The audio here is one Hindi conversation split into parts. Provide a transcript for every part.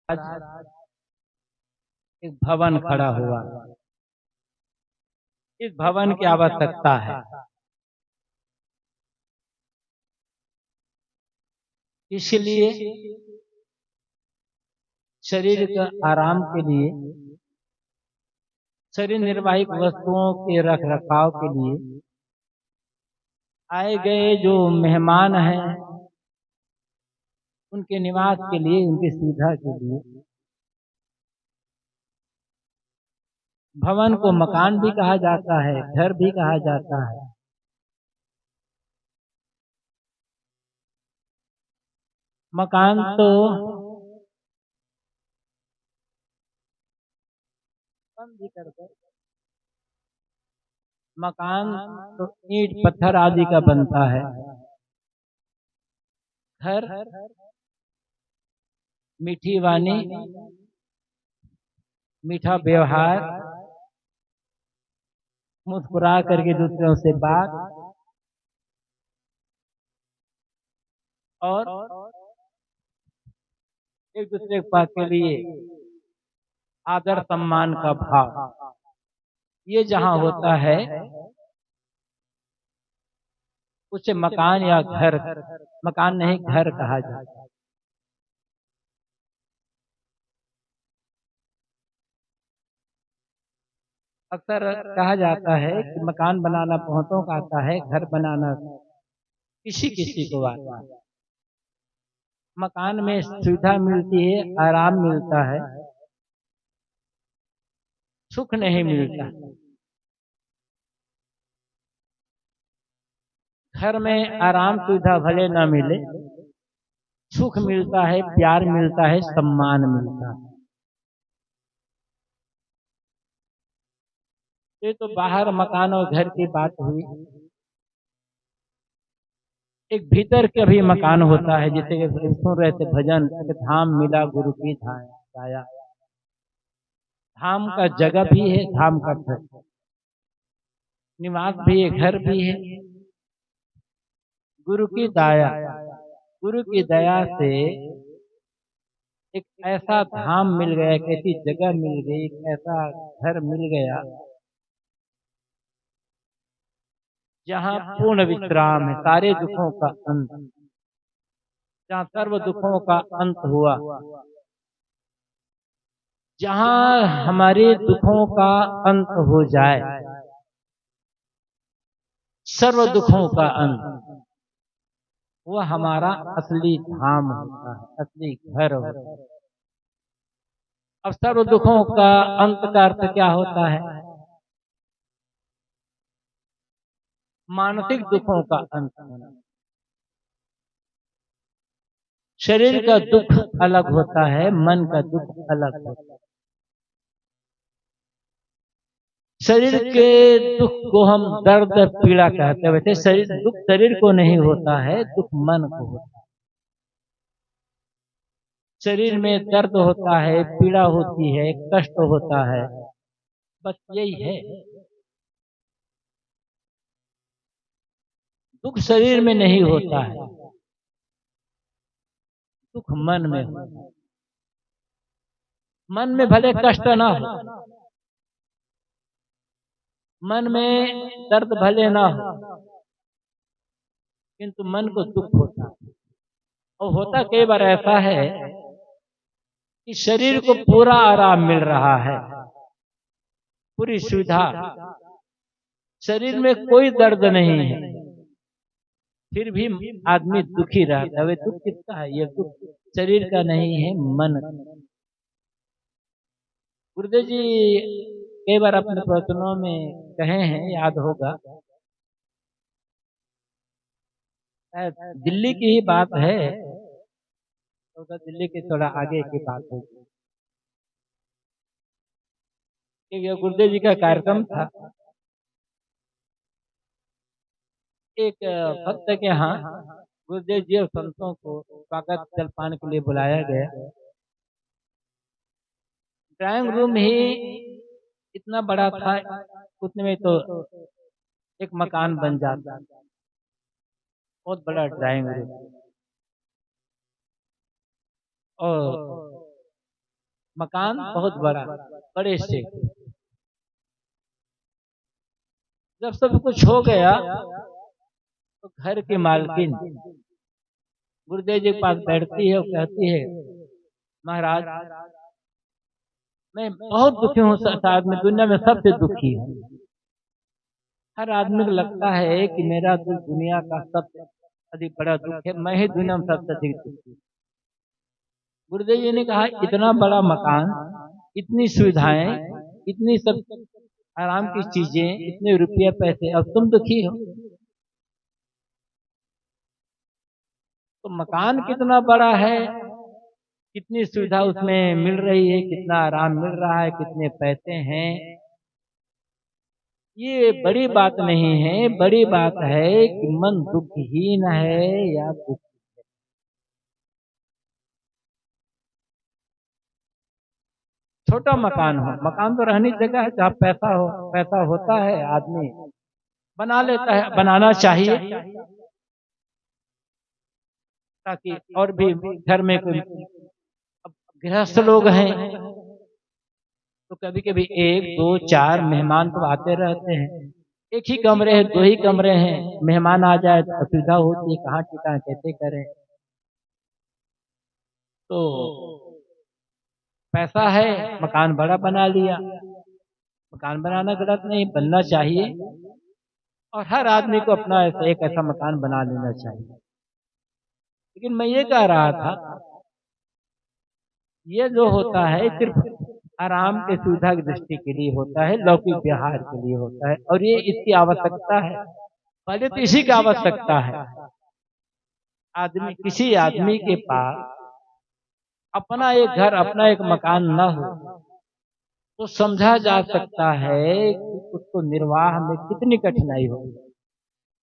आज एक भवन खड़ा हुआ। इस भवन की आवश्यकता है, इसलिए शरीर के आराम के लिए, शरीर निर्वाहिक वस्तुओं के रख रखाव के लिए आए गए जो मेहमान हैं, उनके निवास के लिए, उनकी सुविधा के लिए भवन को मकान भी कहा जाता है, घर भी कहा जाता है। मकान तो बंद भी कर दो, मकान तो ईंट पत्थर आदि का बनता है। घर मीठी वाणी, मीठा व्यवहार, मुस्कुरा करके दूसरों से बात और एक दूसरे के लिए आदर सम्मान का भाव, ये जहां होता है उसे मकान या घर, मकान नहीं घर कहा जाता है। अक्सर कहा जाता है कि मकान बनाना बहुतों का आता है, घर बनाना किसी किसी को आता है। मकान में सुविधा मिलती है, आराम मिलता है, सुख नहीं मिलता। घर में आराम सुविधा भले न मिले, सुख मिलता है, प्यार मिलता है, सम्मान मिलता है। ये तो बाहर मकान और घर की बात हुई। एक भीतर के भी मकान होता है, जैसे सुन रहे थे भजन, धाम मिला गुरु की छाया। धाम का जगह भी है, धाम का घर निवास भी है, घर भी है। गुरु की दया, गुरु की दया से एक ऐसा धाम मिल गया, एक ऐसी जगह मिल गई, एक ऐसा घर मिल गया जहाँ पूर्ण विश्राम है, सारे दुखों का अंत, जहाँ सर्व दुखों का अंत हुआ, जहाँ हमारे दुखों का अंत हो जाए, सर्व दुखों का अंत, वह हमारा असली धाम होता है, असली घर होता है। अब सर्व दुखों का अंत का अर्थ क्या होता है? मानसिक दुखों का अंत होना। शरीर का दुख अलग होता है, मन का दुख अलग होता है। शरीर के दुख को हम दर्द पीड़ा कहते हैं, वैसे शरीर दुख शरीर को नहीं होता है, दुख मन को होता है। शरीर में दर्द होता है, पीड़ा होती है, कष्ट होता है, बस यही है। दुख शरीर में नहीं होता है, दुख मन में होता है। मन में भले कष्ट ना हो, मन में दर्द भले ना हो, किंतु मन को दुख होता है। और होता कई बार ऐसा है कि शरीर को पूरा आराम मिल रहा है, पूरी सुविधा, शरीर में कोई दर्द नहीं है, फिर भी आदमी दुखी रहता है। वे दुख किसका है? ये दुख शरीर का नहीं है, मन का। गुरुदेव जी कई बार अपने प्रवचनों में कहे हैं, याद होगा, दिल्ली की ही बात है, तो दिल्ली के थोड़ा आगे की बात होगी। गुरुदेव जी का कार्यक्रम था, एक भक्त के यहाँ गुरुदेव जी और संतों को स्वागत जलपान के लिए बुलाया गया। ड्राइंग रूम ही इतना बड़ा था, उतने में तो एक मकान बन जाता, बहुत बड़ा ड्राइंग रूम। और मकान बहुत बड़ा, बड़े से। जब सब कुछ हो गया तो घर की मालकिन गुरुदेव जी के पास बैठती है और कहती है, महाराज मैं बहुत दुखी हूँ, शायद मैं दुनिया में सबसे दुखी हूँ। हर आदमी को लगता है कि मेरा दुख दुनिया का सबसे अधिक बड़ा दुख है, मैं ही दुनिया में सबसे अधिक दुखी हूँ। गुरुदेव जी ने कहा, इतना बड़ा मकान, इतनी सुविधाएं, इतनी सब आराम की चीजें, इतने रुपये पैसे, अब तुम दुखी हो। तो मकान कितना बड़ा है, कितनी सुविधा उसमें मिल रही है, कितना आराम मिल रहा है, कितने पैसे हैं, ये बड़ी बात नहीं है। बड़ी बात है कि मन दुखहीन है या दुख। छोटा मकान हो, मकान तो रहने की जगह है, जहाँ पैसा हो, पैसा होता है आदमी बना लेता है, बनाना चाहिए ताकि और भी घर में कोई गृहस्थ लोग हैं तो कभी कभी 1 2 4 मेहमान तो आते रहते हैं। एक ही कमरे हैं, 2 ही कमरे हैं, मेहमान आ जाए तो असुविधा होती है, कहाँ ठिकाना कैसे करें। तो पैसा है, मकान बड़ा बना लिया। मकान बनाना गलत नहीं, बनना चाहिए और हर आदमी को अपना एक ऐसा मकान बना लेना चाहिए। लेकिन मैं ये कह रहा था, ये जो होता है सिर्फ आराम के सुविधा की दृष्टि के लिए होता है, लौकिक व्यवहार के लिए होता है, और ये इसकी आवश्यकता है। पहले तो इसी की आवश्यकता है। आदमी, किसी आदमी के पास अपना एक घर, अपना एक मकान न हो तो समझा जा सकता है कि उसको निर्वाह में कितनी कठिनाई होगी।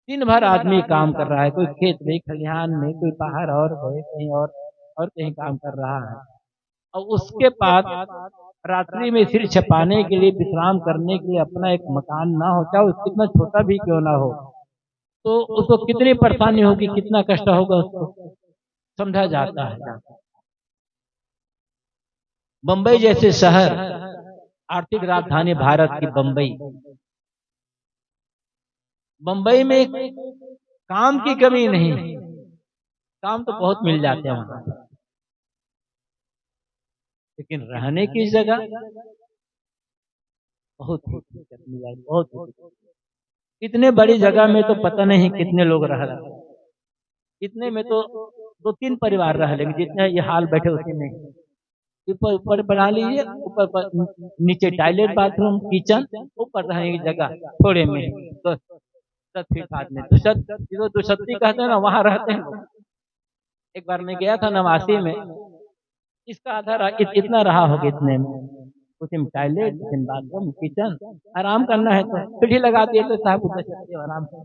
दिन भर आदमी काम कर रहा है, कोई खेत में, खलिहान में, कोई बाहर और है, कहीं और कहीं काम कर रहा है, और उसके पास रात्रि में सिर छपाने के लिए, विश्राम करने के लिए अपना एक मकान ना हो, चाहे कितना छोटा भी क्यों ना हो, तो उसको कितनी परेशानी होगी, कितना कष्ट होगा, उसको समझा जाता है। बंबई जैसे शहर, आर्थिक राजधानी भारत की बंबई, बंबई में काम की कमी नहीं है, काम तो बहुत मिल जाते हैं वहां, लेकिन रहने की जगह बहुत। इतने बड़ी जगह में तो पता नहीं कितने लोग रह रहे हैं, इतने में तो 2 3 परिवार रह लेंगे, जितने ये हाल बैठे उसी में। ऊपर ऊपर बना लीजिए, ऊपर नीचे टॉयलेट, बाथरूम, किचन, ऊपर रहने की जगह थोड़े में 10 10 फीट आदमी, दुसत्ती कहते हैं ना, वहां रहते हैं। एक बार मैं गया था नवासी में, इसका आधा इतना रहा होगा, इतने में उसी में टॉयलेट, बाथरूम, किचन, आराम करना है तो सीढ़ी लगा दिए तो साहब उधर चलते आराम से,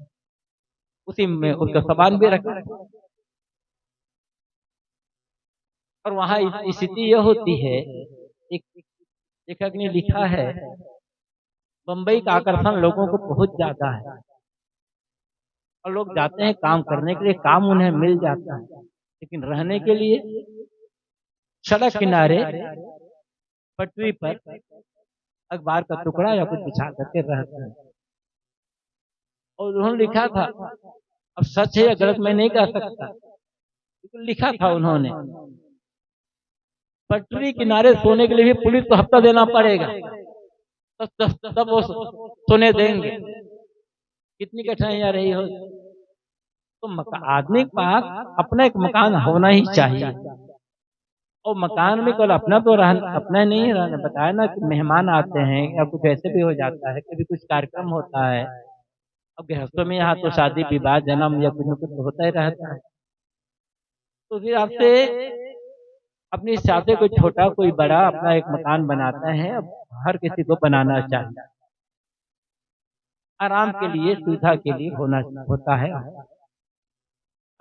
उसी में उसका सामान भी रखा। और वहां स्थिति यह होती है, एक लेखक ने लिखा है, बंबई का आकर्षण लोगों को बहुत ज्यादा है और लोग जाते हैं काम करने के लिए, काम उन्हें मिल जाता है, लेकिन रहने के लिए सड़क किनारे, पटरी पर अखबार का टुकड़ा या कुछ बिछा करके रहते हैं। और उन्होंने लिखा था, अब सच है या गलत मैं नहीं कह सकता, लेकिन लिखा था उन्होंने, पटरी किनारे सोने के लिए भी पुलिस को हफ्ता देना पड़ेगा, तब वो सोने देंगे। कितनी कठिनाई आ रही हो। तो आदमी के पास अपना एक मकान होना ही चाहिए, और मकान में केवल अपना तो अपना नहीं रहना, बताया ना कि मेहमान आते हैं या कुछ ऐसे भी हो जाता है, कभी कुछ कार्यक्रम होता है, अब गृहस्थों में यहाँ तो शादी विवाह जन्म या कुछ न कुछ होता ही रहता है। तो फिर आपसे अपनी हिसाब से कोई छोटा कोई बड़ा अपना एक मकान बनाता है, अब हर किसी को बनाना चाहिए, आराम के लिए, सुविधा के लिए होना होता है,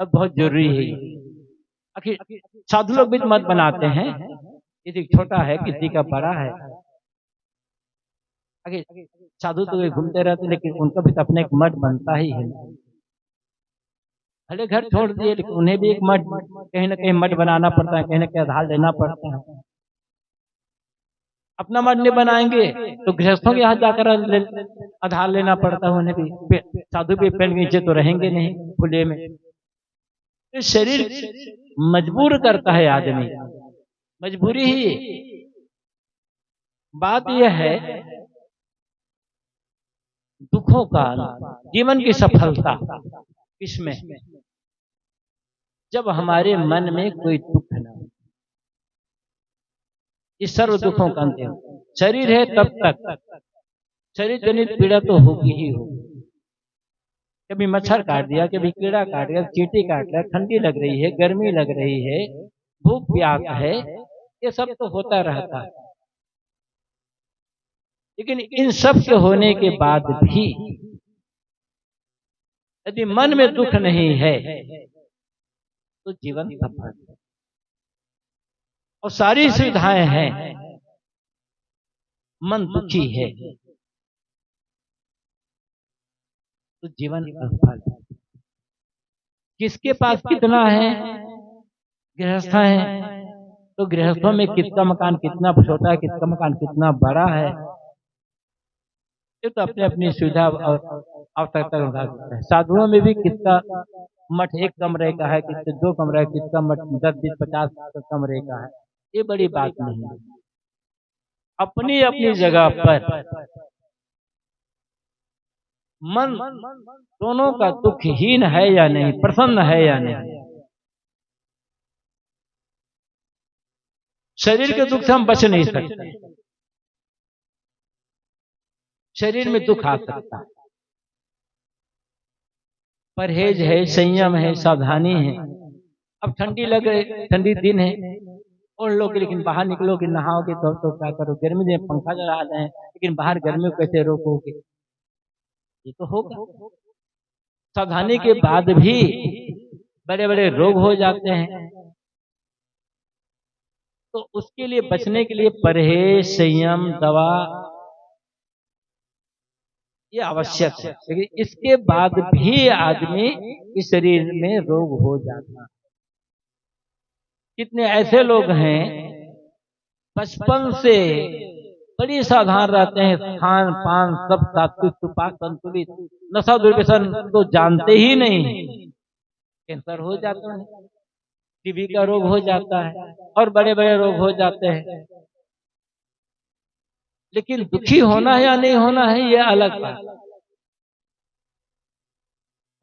अब बहुत जरूरी है। आखिर साधु लोग भी मत बनाते हैं, किसी छोटा है, किसी का बड़ा है, आखिर साधु तो घूमते रहते, लेकिन उनका भी तो अपना एक मठ बनता ही है। भले घर छोड़ दिए, लेकिन उन्हें भी एक मठ, कहीं ना कहीं मठ बनाना पड़ता है, कहीं ना कहीं आधार लेना पड़ता है। अपना मठ नहीं बनाएंगे तो गृहस्थों के यहाँ जाकर आधार लेना पड़ता है उन्हें भी। साधु भी पेड़ के नीचे तो रहेंगे नहीं खुले में। तो शरीर मजबूर करता है आदमी, मजबूरी ही। बात यह है दुखों का, जीवन की सफलता इसमें जब हमारे मन में कोई दुख न हो। इस सर्व दुखों का अंत शरीर है तब तक शरीर जनित पीड़ा तो होगी ही होगी। कभी मच्छर काट दिया, कभी कीड़ा काट दिया, चींटी काट दिया, ठंडी लग रही है, गर्मी लग रही है, भूख प्यास है, ये सब तो होता रहता है। लेकिन इन सब के होने के बाद भी यदि मन में दुख नहीं है तो जीवन सफल है। और सारी सुविधाएं हैं, मन दुखी है तो जीवन असफल है। किसके पास कितना है? गृहस्थ है तो गृहस्थों में किसका मकान कितना छोटा है, किसका मकान कितना बड़ा है, ये तो अपनी अपनी सुविधा और आवश्यकता है। साधुओं में भी किसका मठ एक कमरे का है, किसके 2 कमरे, किसका मठ 10, 20, 50 कमरे का है, ये बड़ी बात नहीं है। अपनी अपनी जगह पर मन दोनों का दुखहीन है या नहीं, प्रसन्न है या नहीं। शरीर के दुख से हम बच नहीं सकते, शरीर में दुख आ सकता है। परहेज है, संयम है, सावधानी है। अब ठंडी लग रही, ठंडी दिन है, और लोग लेकिन बाहर निकलोगे नहाओगे तो क्या करो? गर्मी में पंखा चला रहे हैं, लेकिन बाहर गर्मी को कैसे रोकोगे? ये तो होगा। सावधानी के बाद भी बड़े बड़े रोग हो जाते हैं, तो उसके लिए बचने के लिए परहेज, संयम, दवा ये आवश्यक है। लेकिन इसके बाद भी आदमी के शरीर में रोग हो जाता है। कितने ऐसे लोग हैं बचपन से बड़ी सावधान रहते हैं, खान पान सब सात्विक सुपाक संतुलित, नशा दुर्व्यसन तो जानते ही नहीं, कैंसर हो जाता है, टीबी का रोग हो जाता है, और बड़े बड़े रोग हो जाते हैं। लेकिन दुखी होना है या नहीं होना है ये अलग बात।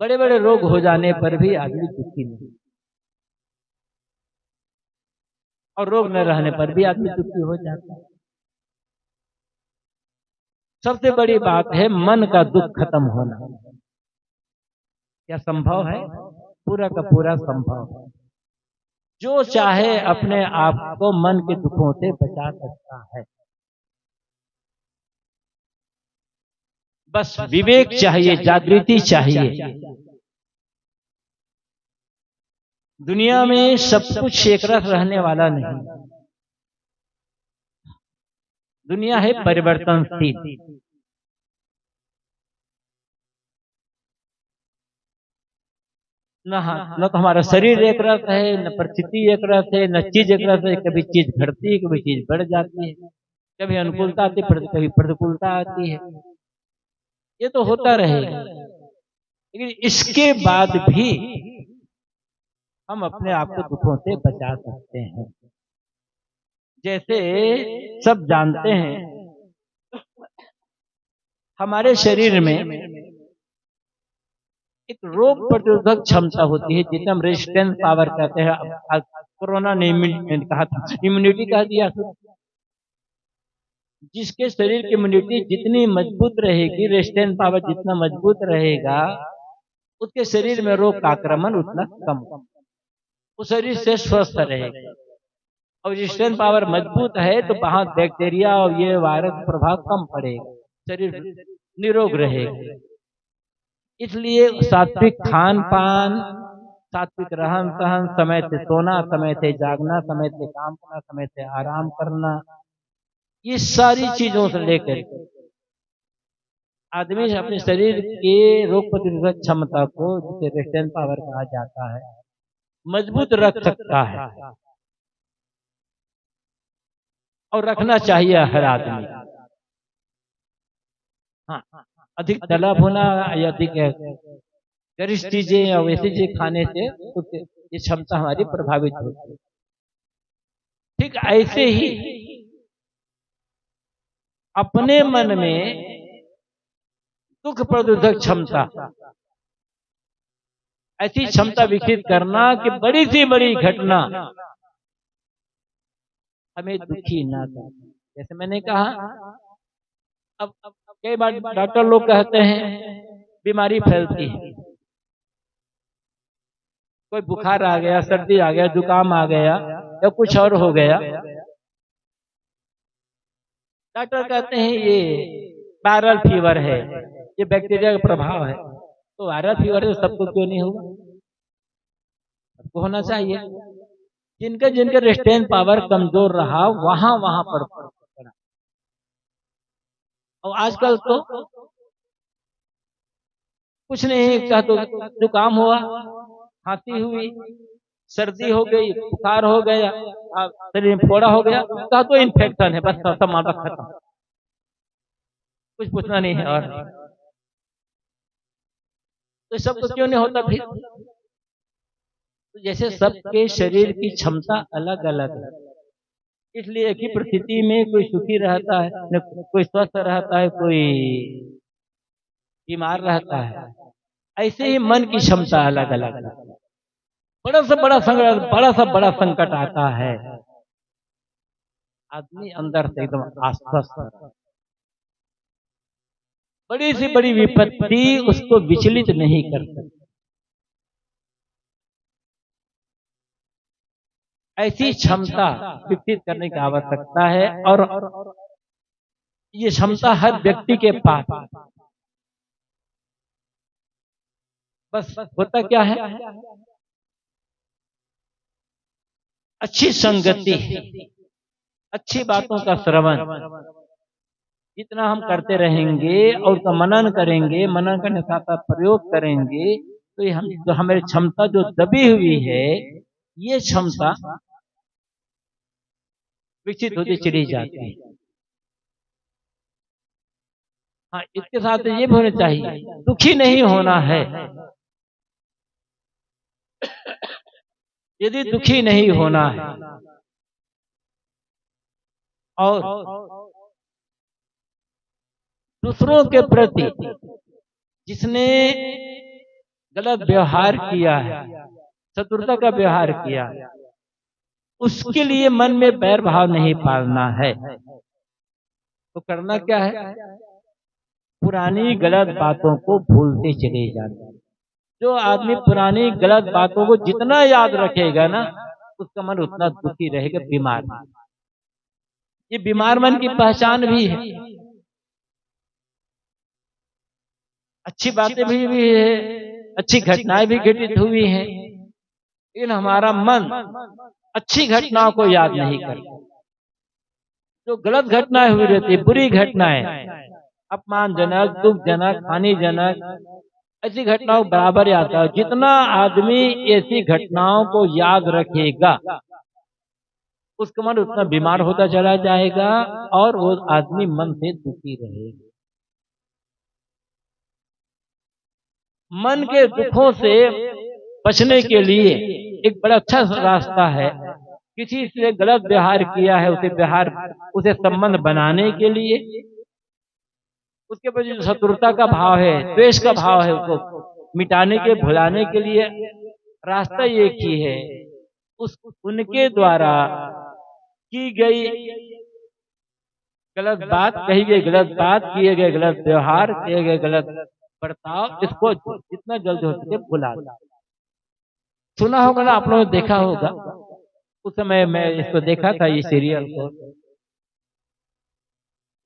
बड़े बड़े रोग हो जाने पर भी आदमी दुखी नहीं, और रोग न रहने पर भी आदमी दुखी हो जाता है। सबसे बड़ी बात है मन का दुख खत्म होना। क्या संभव है? पूरा का पूरा संभव है। जो चाहे अपने आप को मन के दुखों से बचा सकता है। बस विवेक चाहिए, जागृति चाहिए। दुनिया में सब कुछ एक रस रहने वाला नहीं, दुनिया है परिवर्तनशील। न तो हमारा शरीर एक रस है, न परिस्थिति एक रस है, न चीज एक रस है। कभी चीज घटती है, कभी चीज बढ़ जाती है, कभी अनुकूलता आती है, कभी प्रतिकूलता आती है। ये तो होता रहेगा। लेकिन इसके बाद भी हम अपने आप को दुखों से बचा सकते हैं। जैसे सब जानते हैं हमारे शरीर में एक रोग प्रतिरोधक क्षमता होती है, जिसे हम रेजिस्टेंस पावर कहते हैं। कोरोना ने कहा था, इम्यूनिटी कह दिया। जिसके शरीर की इम्यूनिटी जितनी मजबूत रहेगी, रेजिस्टेंस पावर जितना मजबूत रहेगा, उसके शरीर में रोग का आक्रमण उतना कम, उस शरीर से स्वस्थ रहेगा। और रेजिस्टेंस पावर मजबूत है तो वहां बैक्टीरिया और ये वायरस प्रभाव कम पड़ेगा, शरीर निरोग रहेगा। इसलिए सात्विक खान पान, सात्विक रहन सहन, समय से सोना, समय से जागना, समय से काम करना, समय से आराम करना, ये सारी चीजों से लेकर आदमी अपने शरीर के रोग प्रतिरोधक क्षमता को, जिसे रेजिस्टेंस पावर कहा जाता है, मजबूत रख सकता है। और रखना चाहिए हर आदमी। हाँ, अधिक तलब होना या अधिक गरिष्ठ चीजें या वैसी चीज खाने से ये क्षमता हमारी प्रभावित होती है। ठीक ऐसे ही अपने मन में दुख प्रतिरोधक क्षमता, ऐसी क्षमता विकसित करना कि बड़ी से बड़ी घटना हमें दुखी ना करे। जैसे मैंने कहा, अब कई बार डॉक्टर लोग कहते हैं बीमारी फैलती है, कोई बुखार आ गया, सर्दी आ गया, जुकाम आ गया या कुछ और हो गया, डॉक्टर कहते हैं ये वायरल फीवर है, ये बैक्टीरिया का प्रभाव है। तो वायरल फीवर है सबको क्यों नहीं होगा? सबको होना चाहिए। जिनके जिनके रेजिस्टेंस पावर कमजोर रहा वहां वहां पर पड़ा। और आजकल तो कुछ नहीं, क्या तो जुकाम हुआ, खांसी हुई, सर्दी हो गई, बुखार हो गया, शरीर में फोड़ा हो गया, कहा तो इन्फेक्शन है, बस सब मामला खत्म, कुछ पूछना नहीं है। और तो सब तो क्यों नहीं होता फिर? तो जैसे सबके शरीर की क्षमता अलग अलग है, इसलिए एक ही परिस्थिति में कोई सुखी रहता है, कोई स्वस्थ रहता है, कोई बीमार रहता है। ऐसे ही मन की क्षमता अलग अलग है। बड़ा सा बड़ा संकट आता है, आदमी अंदर से एकदम आश्वस्त है। बड़ी से बड़ी विपत्ति उसको विचलित नहीं कर सकती। ऐसी क्षमता विकसित करने की आवश्यकता है, और ये क्षमता हर व्यक्ति के पास। बस होता क्या है, अच्छी संगति, अच्छी बातों का श्रवण जितना हम करते रहेंगे और उसका मनन करेंगे, मनन करने के साथ प्रयोग करेंगे, तो हम जो हमारी क्षमता जो दबी हुई है, ये क्षमता विकसित होती चली जाती है। हाँ, इसके साथ ये भी होना चाहिए, दुखी नहीं होना है। यदि दुखी नहीं होना है और दूसरों के प्रति जिसने गलत व्यवहार किया है, शत्रुता का व्यवहार किया है, उसके लिए मन में बैर भाव नहीं पालना है। तो करना क्या है, पुरानी गलत बातों को भूलते चले जाना। जो आदमी पुरानी गलत बातों को जितना याद रखेगा ना, उसका मन उतना दुखी रहेगा, बीमार। ये बीमार मन की पहचान भी है। अच्छी बातें भी है, अच्छी घटनाएं भी घटित हुई हैं, लेकिन हमारा मन अच्छी घटनाओं को याद नहीं करता। जो गलत घटनाएं हुई रहती, बुरी घटनाएं, अपमानजनक, दुखजनक, हानिजनक, ऐसी घटनाओं बराबर याद है। जितना आदमी ऐसी घटनाओं को याद रखेगा, उसका मन उतना बीमार होता चला जाएगा और वो आदमी मन से दुखी रहेगा। मन के दुखों से बचने के लिए एक बड़ा अच्छा रास्ता है, किसी से गलत व्यवहार किया है उसे संबंध बनाने के लिए, उसके प्रति जो शत्रुता का भाव है, द्वेष का भाव है, उसको मिटाने के, भुलाने के लिए रास्ता एक ही है, उनके द्वारा की गई गलत बात, कही गई गलत बात, किए गए गलत व्यवहार, किए गए गलत बर्ताव, इसको जितना जल्द हो सके भुला दो। सुना होगा ना, आप लोगों ने देखा होगा, उस समय मैं इसको देखा था, ये सीरियल को,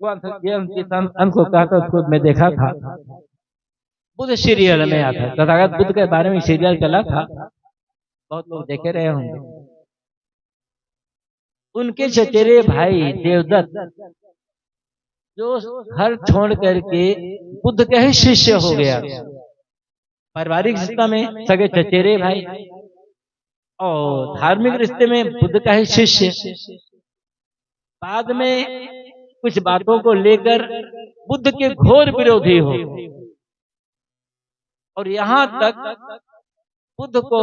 को कहा था, उसको मैं देखा था, बुद्ध सीरियल में आता, तथागत बुद्ध के बारे में सीरियल चला था, बहुत लोग देखे रहे होंगे। उनके चचेरे भाई देवदत्त जो घर छोड़ करके बुद्ध के ही शिष्य हो गया, पारिवारिक रिश्ता में सगे चचेरे भाई और धार्मिक रिश्ते में बुद्ध का ही शिष्य, बाद में कुछ बातों को लेकर बुद्ध के घोर विरोधी हो, और यहां तक बुद्ध को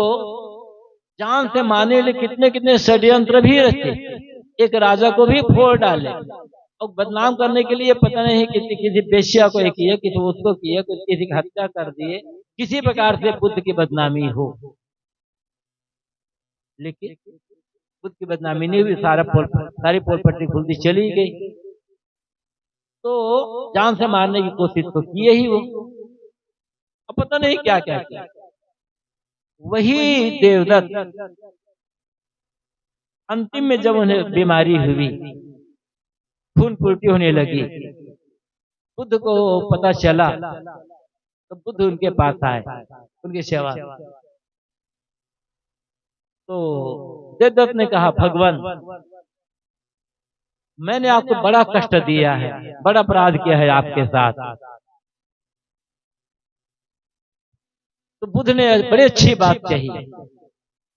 जान से मारने लिए कितने कितने षड्यंत्र भी रचे, एक राजा को भी फोड़ डाले और बदनाम करने के लिए पता नहीं किसी बेश्या को किया, किसी उसको किया, कुछ किसी की हत्या कर दिए, किसी प्रकार से बुद्ध की बदनामी हो। लेकिन बुद्ध की बदनामी नहीं हुई, सारी पोलपट्टी खुलती चली गई। तो जान से मारने की कोशिश तो किए ही वो, अब पता नहीं क्या क्या किया। वही देवदत्त अंतिम में जब उन्हें बीमारी हुई, खून उल्टी होने लगी, बुद्ध को पता चला तो बुद्ध उनके पास आए, उनकी सेवा। तो देवदत्त ने कहा, भगवान मैंने आपको बड़ा कष्ट दिया है, बड़ा अपराध किया है आपके साथ। तो बुद्ध ने बड़ी अच्छी बात कही,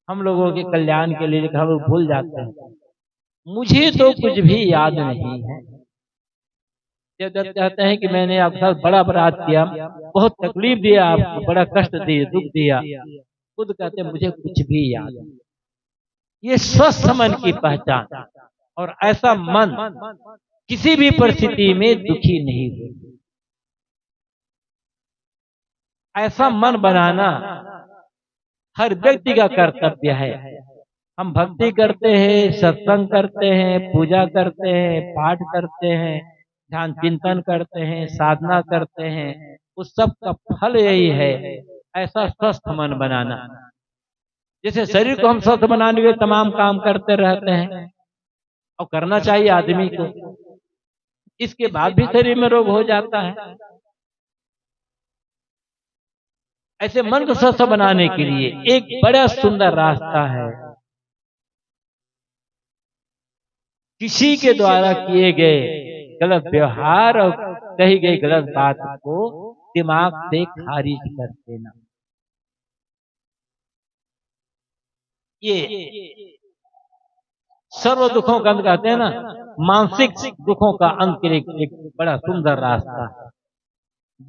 हम लोगों के कल्याण के लिए, हम लोग भूल जाते हैं, मुझे तो कुछ भी याद नहीं है। देवदत्त कहते हैं कि मैंने आपके साथ बड़ा अपराध किया, बहुत तकलीफ दिया, आपको बड़ा कष्ट दिया, दुख दिया। बुद्ध कहते हैं मुझे कुछ भी याद नहीं। ये स्वस्थ मन की पहचान, और ऐसा मन किसी भी परिस्थिति में दुखी नहीं हो। ऐसा मन बनाना हर व्यक्ति का कर्तव्य है। हम भक्ति करते हैं, सत्संग करते हैं, पूजा करते हैं, पाठ करते हैं, ध्यान चिंतन करते हैं, साधना करते हैं, उस सब का फल यही है, ऐसा स्वस्थ मन बनाना। जैसे शरीर को हम स्वस्थ बनाने के लिए तमाम काम करते रहते हैं, और करना चाहिए आदमी को, इसके बाद भी शरीर में रोग हो जाता है। ऐसे मन को स्वस्थ बनाने के लिए एक बड़ा सुंदर रास्ता है, किसी के द्वारा किए गए गलत व्यवहार और कही गई गलत बात को दिमाग से खारिज कर देना। ये सर्व दुखों का अंत कहते हैं ना, मानसिक दुखों का अंत के लिए एक बड़ा सुंदर रास्ता है।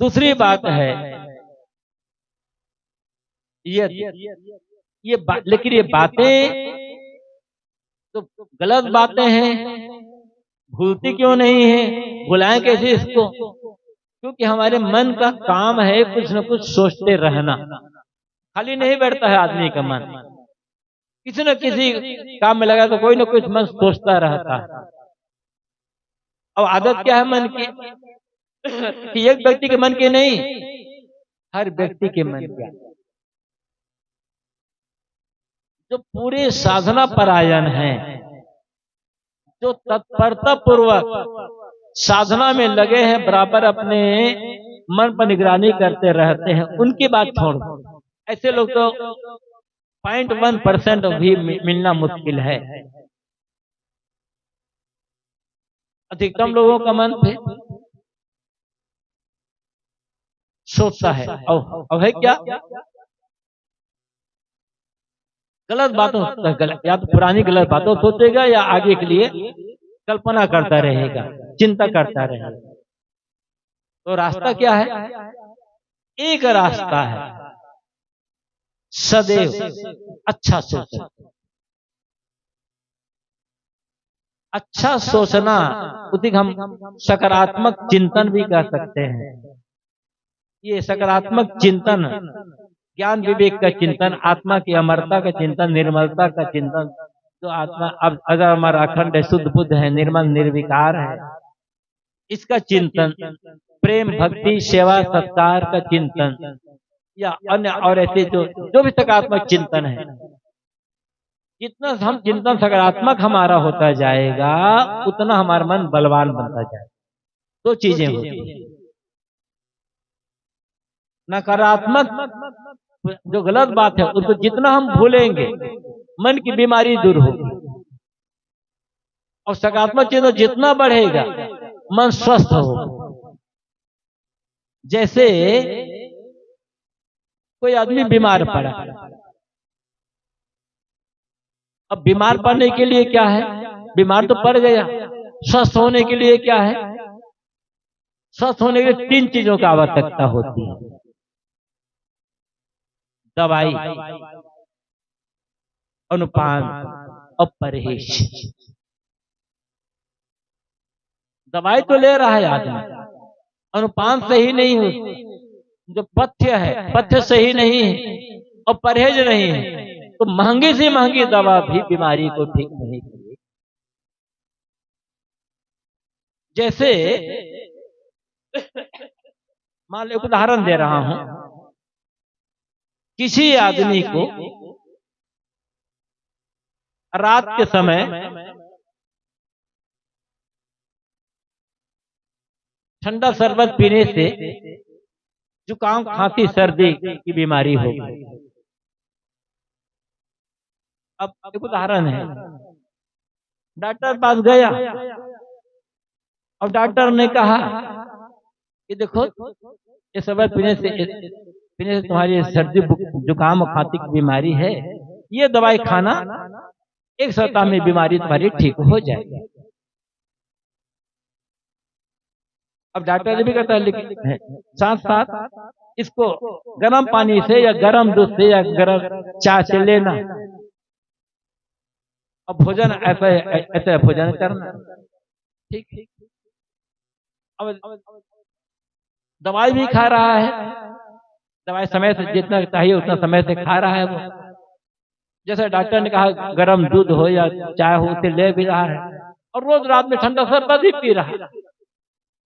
दूसरी बात है लेकिन ये बातें तो गलत बातें हैं, भूलती क्यों नहीं है, भुलाएं कैसे इसको? क्योंकि हमारे मन का काम है कुछ न कुछ सोचते रहना, खाली नहीं बैठता है आदमी का मन, किसी न किसी काम में लगा तो कोई न कुछ मन सोचता रहता है। अब आदत क्या है मन की, कि एक व्यक्ति के मन की नहीं, हर व्यक्ति के मन की। जो पूरे साधना परायण हैं, जो तत्परता पूर्वक साधना में लगे हैं, बराबर अपने मन पर निगरानी करते रहते हैं, उनकी बात छोड़ दो। ऐसे लोग तो 0.1% भी मिलना मुश्किल है। अधिकतम लोगों का मन पे सोचता है, अब है क्या, गलत बातों, या तो पुरानी गलत बातों सोचेगा, या आगे के लिए कल्पना करता रहेगा, चिंता करता रहेगा। तो रास्ता क्या है? एक रास्ता है, सदैव अच्छा सोचना। अच्छा सोचना उसी हम सकारात्मक चिंतन भी कर सकते हैं। ये सकारात्मक चिंतन, ज्ञान विवेक का चिंतन, आत्मा की अमरता का चिंतन, निर्मलता का चिंतन, जो आत्मा अब अगर हमारा अखंड है, शुद्ध बुद्ध है, निर्मल निर्विकार है, इसका चिंतन, प्रेम भक्ति सेवा सत्कार का चिंतन, या अन्य और ऐसे जो भी सकारात्मक चिंतन है, जितना हम चिंतन सकारात्मक हमारा होता जाएगा, उतना हमारा मन बलवान बनता जाएगा। दो चीजें होती हैं, नकारात्मक जो गलत बात है उसको जितना हम भूलेंगे, मन की बीमारी दूर होगी, और सकारात्मक चिंतन जितना बढ़ेगा, मन स्वस्थ होगा। जैसे कोई आदमी बीमार पड़ा, अब बीमार पड़ने के लिए क्या है, बीमार तो पड़ गया, स्वस्थ होने के लिए क्या है, स्वस्थ होने के लिए 3 चीजों की आवश्यकता होती है। दवाई, अनुपान और परहेज। दवाई तो ले रहा है आदमी, अनुपान सही नहीं हो, जो पथ्य है पथ्य सही नहीं है और परहेज नहीं है, तो महंगी से महंगी दवा भी बीमारी को ठीक नहीं करेगी। जैसे मान लो, उदाहरण दे रहा हूं, किसी आदमी को रात के समय ठंडा शरबत पीने से जुकाम, खांसी, सर्दी की बीमारी हो गई। अब एक उदाहरण है, डॉक्टर पास गया और डॉक्टर ने कहा कि देखो, ये शरबत पीने से तुम्हारी सर्दी, जुकाम और खांसी की बीमारी है, ये दवाई खाना, 1 सप्ताह में बीमारी तुम्हारी ठीक हो जाएगी। अब डॉक्टर ने भी कहता है, लेकिन साथ साथ इसको गर्म पानी से या गर्म दूध से या गर्म चाय से लेना, अब भोजन ऐसे भोजन करना, ठीक। अब दवाई भी खा रहा है, दवाई समय से जितना चाहिए उतना समय से खा रहा है वो। जैसे डॉक्टर ने कहा गर्म दूध हो या चाय हो, उसे ले भी रहा है, और रोज रात में ठंडा शरबत ही पी रहा है,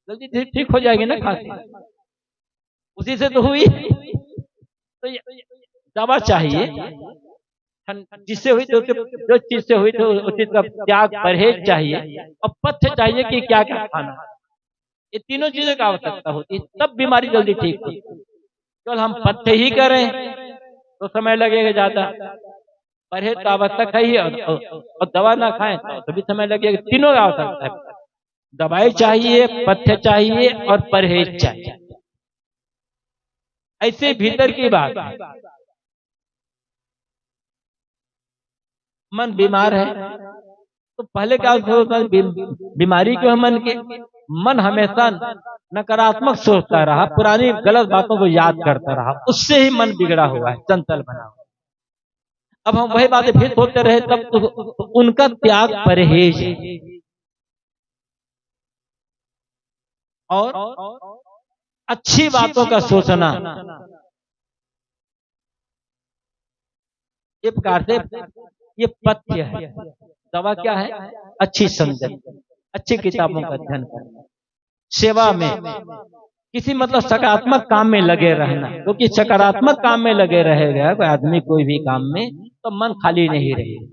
जल्दी ठीक हो जाएगी ना खांसी, उसी से तो हुई। तो दवा चाहिए जिससे हुई, तो जो चीज से हुई तो उसी का त्याग, परहेज चाहिए, और पथ्य चाहिए कि क्या क्या खाना। ये तीनों चीजों की आवश्यकता होती है, तब बीमारी जल्दी ठीक होती है। केवल हम पथ्य ही करें तो समय लगेगा ज्यादा, परहेज तो आवश्यक है ही, और दवा ना खाएं तो भी समय लगेगा। तीनों की आवश्यकता है, दवाई चाहिए, पथ्य चाहिए और परहेज चाहिए। ऐसे भीतर की बात, मन बीमार है तो पहले क्या होता है, बीमारी क्यों है मन के, मन हमेशा नकारात्मक सोचता रहा, पुरानी गलत बातों को याद करता रहा, उससे ही मन बिगड़ा हुआ है, चंचल बना हुआ। अब हम वही बातें फिर सोचते रहे, तब तो उनका त्याग परहेज है। और अच्छी बातों का सोचना, ये प्रकार से ये पथ्य है। दवा क्या है, अच्छी संगत, अच्छी किताबों का अध्ययन करना, सेवा में, किसी मतलब सकारात्मक काम में लगे रहना, क्योंकि सकारात्मक काम में लगे रहेगा कोई आदमी कोई भी काम में, तो मन खाली नहीं रहेगा।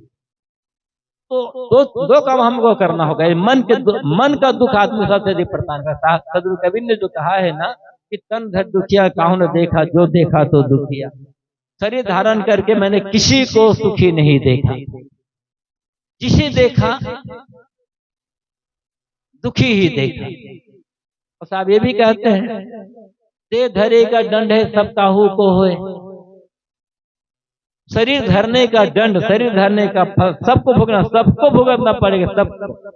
तो दो काम हमको करना होगा, मन का दुख आदमी सबसे अधिक परेशान करता है। सदगुरु कबीर ने जो कहा है ना कि तन धर दुखिया काहू न देखा, जो देखा तो दुखिया। शरीर धारण करके मैंने किसी को सुखी नहीं देखा, जिसे देखा दुखी ही देखा। और साहब ये भी कहते हैं, दे धरे का दंड है सब काहू को होए। शरीर धरने का दंड, शरीर धरने का फल सबको भुगतना, सबको भुगतना पड़ेगा, सबको।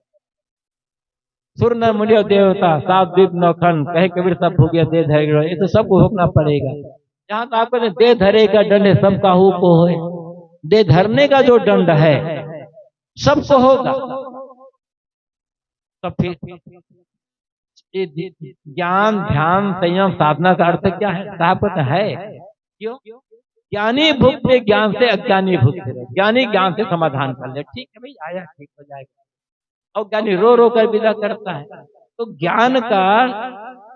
सुर न मुनि देवता सात द्वीप नौखंड, कहे कबीर सब भुगिया दे धरे, ये तो सबको भुगतना पड़ेगा। जहां तक आपको दे धरे का दंड है सब काहू को होए, दे धरने का जो दंड है सबको होगा। तो फिर ज्ञान, ध्यान, संयम, साधना का अर्थ क्या है साहब, है क्यों? ज्ञानी भुगते ज्ञान से, अज्ञानी भुगते रहे। ज्ञानी ज्ञान से समाधान कर ले, ठीक है भाई आया ठीक हो जाएगा, और ज्ञानी रो रो कर विदा करता है। तो ज्ञान का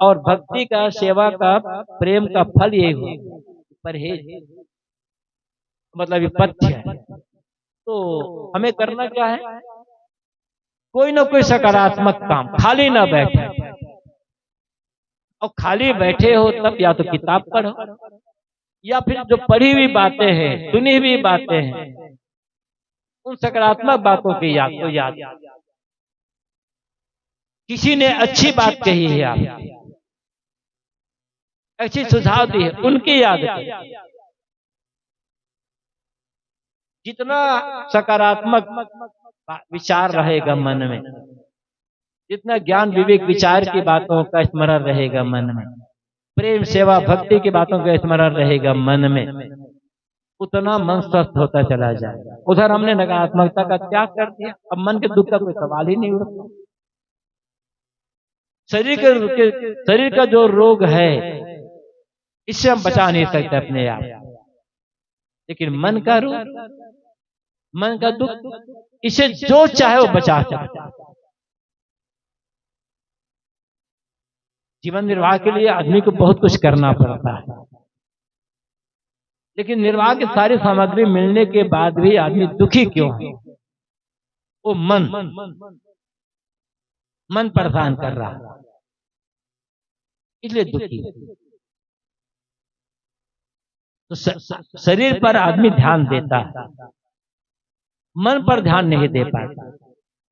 और भक्ति का, सेवा का, प्रेम का फल यही हुआ परहेज, मतलब ये पथ्य है। तो हमें करना क्या है, कोई ना कोई सकारात्मक काम, खाली ना बैठे, और खाली बैठे हो तब या तो किताब पढ़ो, या फिर जो पढ़ी हुई बातें हैं, सुनी हुई बातें हैं, उन सकारात्मक बातों की याद को याद, किसी ने अच्छी बात कही है, आप अच्छी सुझाव दी है, उनकी याद करें। जितना सकारात्मक विचार रहेगा मन में, जितना ज्ञान विवेक विचार की बातों का स्मरण रहेगा मन में, प्रेम सेवा भक्ति की बातों का स्मरण रहेगा मन में, उतना मन स्वस्थ होता चला जाएगा। उधर हमने नकारात्मकता का त्याग कर दिया, अब मन के दुख का कोई सवाल ही नहीं उठता। शरीर का जो रोग है इससे हम बचा नहीं सकते अपने आप, लेकिन मन का रोग, मन का दुख, इसे जो चाहे वो बचा सकता है। जीवन निर्वाह के लिए आदमी को बहुत कुछ करना पड़ता है, लेकिन निर्वाह की सारी सामग्री मिलने के बाद भी आदमी दुखी क्यों है? वो मन परेशान कर रहा है, इसलिए दुखी। तो शरीर पर आदमी ध्यान देता है, मन पर ध्यान नहीं दे पाता।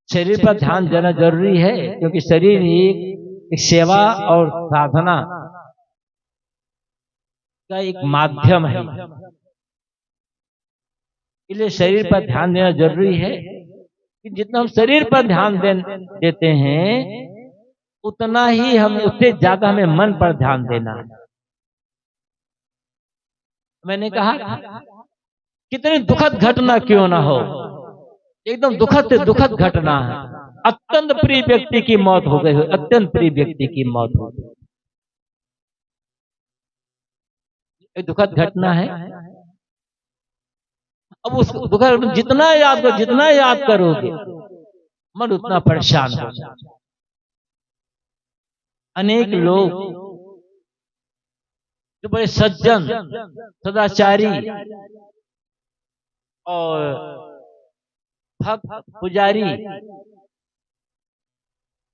शरीर पर ध्यान देना जरूरी है, क्योंकि शरीर एक सेवा और साधना का एक माध्यम है, इसलिए शरीर पर ध्यान देना जरूरी है। कि जितना हम शरीर पर ध्यान देते हैं उतना ही हम, उससे ज्यादा हमें मन पर ध्यान देना है। मैंने कहा कितनी दुखद घटना क्यों ना हो, एकदम दुखद से दुखद घटना है, अत्यंत प्रिय व्यक्ति की मौत हो गई, अत्यंत प्रिय व्यक्ति की मौत हो गई, एक दुखद घटना है। अब उस दुखद जितना याद करोगे मन उतना परेशान हो जाता। अनेक लोग जो बड़े सज्जन, सदाचारी और भक्त पुजारी,